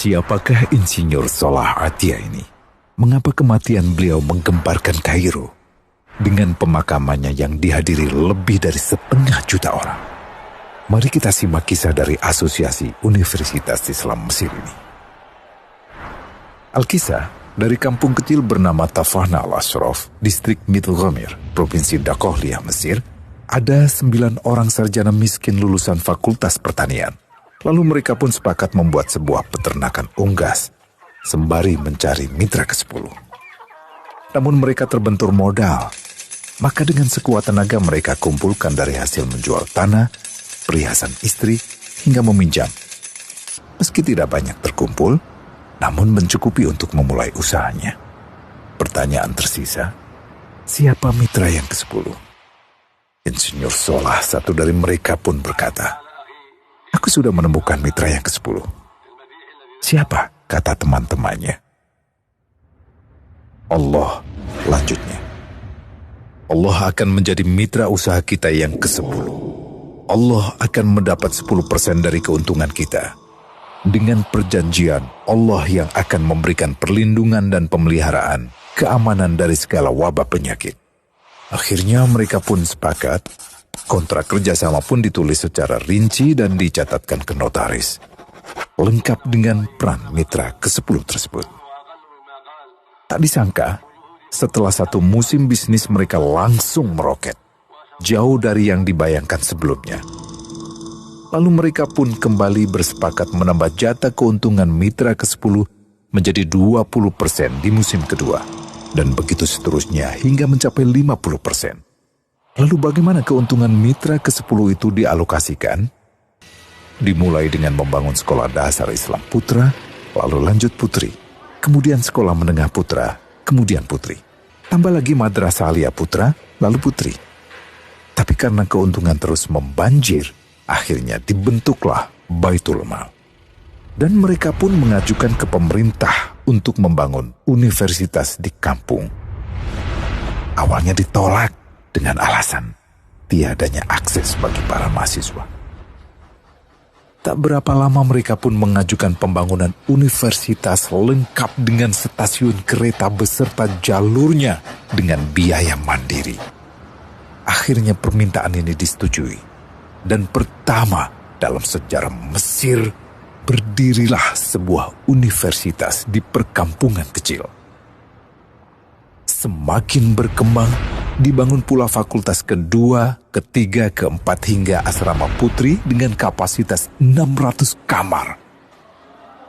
Siapakah Insinyur Salah Atiyah ini? Mengapa kematian beliau menggemparkan Kairo? Dengan pemakamannya yang dihadiri lebih dari 500.000 orang. Mari kita simak kisah dari Asosiasi Universitas Islam Mesir ini. Al-Kisah dari kampung kecil bernama Tafahna al-Ashraf, distrik Middle Ghamir, Provinsi Dakohliyah, Mesir, ada 9 orang sarjana miskin lulusan Fakultas Pertanian. Lalu mereka pun sepakat membuat sebuah peternakan unggas, sembari mencari mitra ke-10. Namun mereka terbentur modal, maka dengan sekuat tenaga mereka kumpulkan dari hasil menjual tanah, perhiasan istri, hingga meminjam. Meski tidak banyak terkumpul, namun mencukupi untuk memulai usahanya. Pertanyaan tersisa, siapa mitra yang ke-10? Insinyur Salah, satu dari mereka pun berkata, "Aku sudah menemukan mitra yang ke-10. Siapa?" kata teman-temannya. "Allah," lanjutnya. "Allah akan menjadi mitra usaha kita yang ke-10. Allah akan mendapat 10% dari keuntungan kita. Dengan perjanjian, Allah yang akan memberikan perlindungan dan pemeliharaan, keamanan dari segala wabah penyakit." Akhirnya mereka pun sepakat. Kontrak kerjasama pun ditulis secara rinci dan dicatatkan ke notaris, lengkap dengan peran mitra ke-10 tersebut. Tak disangka, setelah 1 musim bisnis mereka langsung meroket, jauh dari yang dibayangkan sebelumnya. Lalu mereka pun kembali bersepakat menambah jatah keuntungan mitra ke-10 menjadi 20% di musim kedua, dan begitu seterusnya hingga mencapai 50%. Lalu bagaimana keuntungan mitra ke-10 itu dialokasikan? Dimulai dengan membangun sekolah dasar Islam putra, lalu lanjut putri, kemudian sekolah menengah putra, kemudian putri. Tambah lagi madrasah aliyah putra, lalu putri. Tapi karena keuntungan terus membanjir, akhirnya dibentuklah Baitul Mal. Dan mereka pun mengajukan ke pemerintah untuk membangun universitas di kampung. Awalnya ditolak dengan alasan tiadanya akses bagi para mahasiswa. Tak berapa lama mereka pun mengajukan pembangunan universitas lengkap dengan stasiun kereta beserta jalurnya dengan biaya mandiri. Akhirnya permintaan ini disetujui. Dan pertama dalam sejarah Mesir, berdirilah sebuah universitas di perkampungan kecil. Semakin berkembang, dibangun pula fakultas kedua, ketiga, keempat hingga asrama putri dengan kapasitas 600 kamar.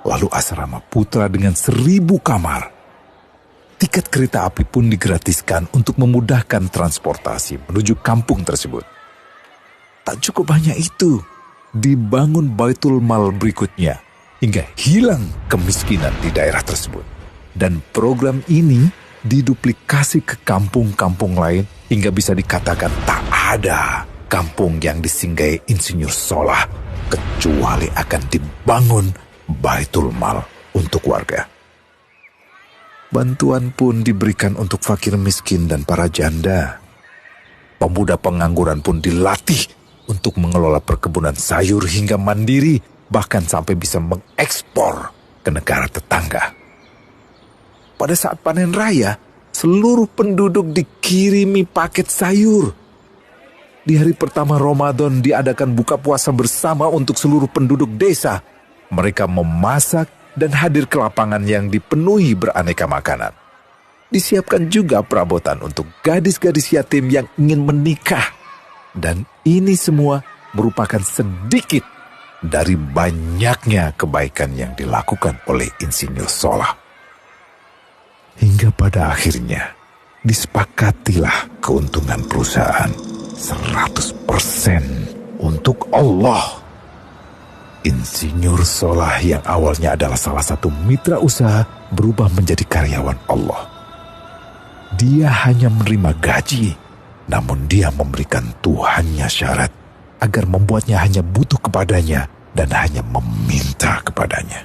Lalu asrama putra dengan 1.000 kamar. Tiket kereta api pun digratiskan untuk memudahkan transportasi menuju kampung tersebut. Tak cukup hanya itu, dibangun Baitul Mal berikutnya hingga hilang kemiskinan di daerah tersebut. Dan program ini diduplikasi ke kampung-kampung lain hingga bisa dikatakan tak ada kampung yang disinggahi Insinyur Salah kecuali akan dibangun Baitul Mal untuk warga. Bantuan pun diberikan untuk fakir miskin dan para janda. Pemuda pengangguran pun dilatih untuk mengelola perkebunan sayur hingga mandiri, bahkan sampai bisa mengekspor ke negara tetangga. Pada saat panen raya, seluruh penduduk dikirimi paket sayur. Di hari pertama Ramadan diadakan buka puasa bersama untuk seluruh penduduk desa. Mereka memasak dan hadir ke lapangan yang dipenuhi beraneka makanan. Disiapkan juga perabotan untuk gadis-gadis yatim yang ingin menikah. Dan ini semua merupakan sedikit dari banyaknya kebaikan yang dilakukan oleh Insinyur Salah. Hingga pada akhirnya disepakatilah keuntungan perusahaan 100% untuk Allah. Insinyur Salah yang awalnya adalah salah satu mitra usaha berubah menjadi karyawan Allah. Dia hanya menerima gaji, namun dia memberikan Tuhannya syarat agar membuatnya hanya butuh kepadanya dan hanya meminta kepadanya.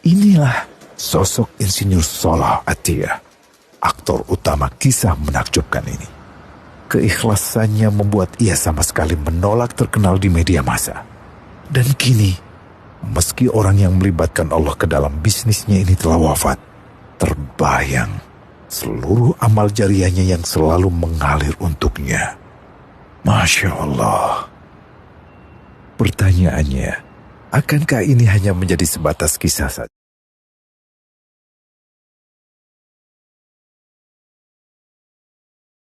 Inilah sosok Insinyur Salah Atiyah, aktor utama kisah menakjubkan ini. Keikhlasannya membuat ia sama sekali menolak terkenal di media massa. Dan kini, Meski orang yang melibatkan Allah ke dalam bisnisnya ini telah wafat, terbayang seluruh amal jariahnya yang selalu mengalir untuknya. Masya Allah. Pertanyaannya, akankah ini hanya menjadi sebatas kisah saja?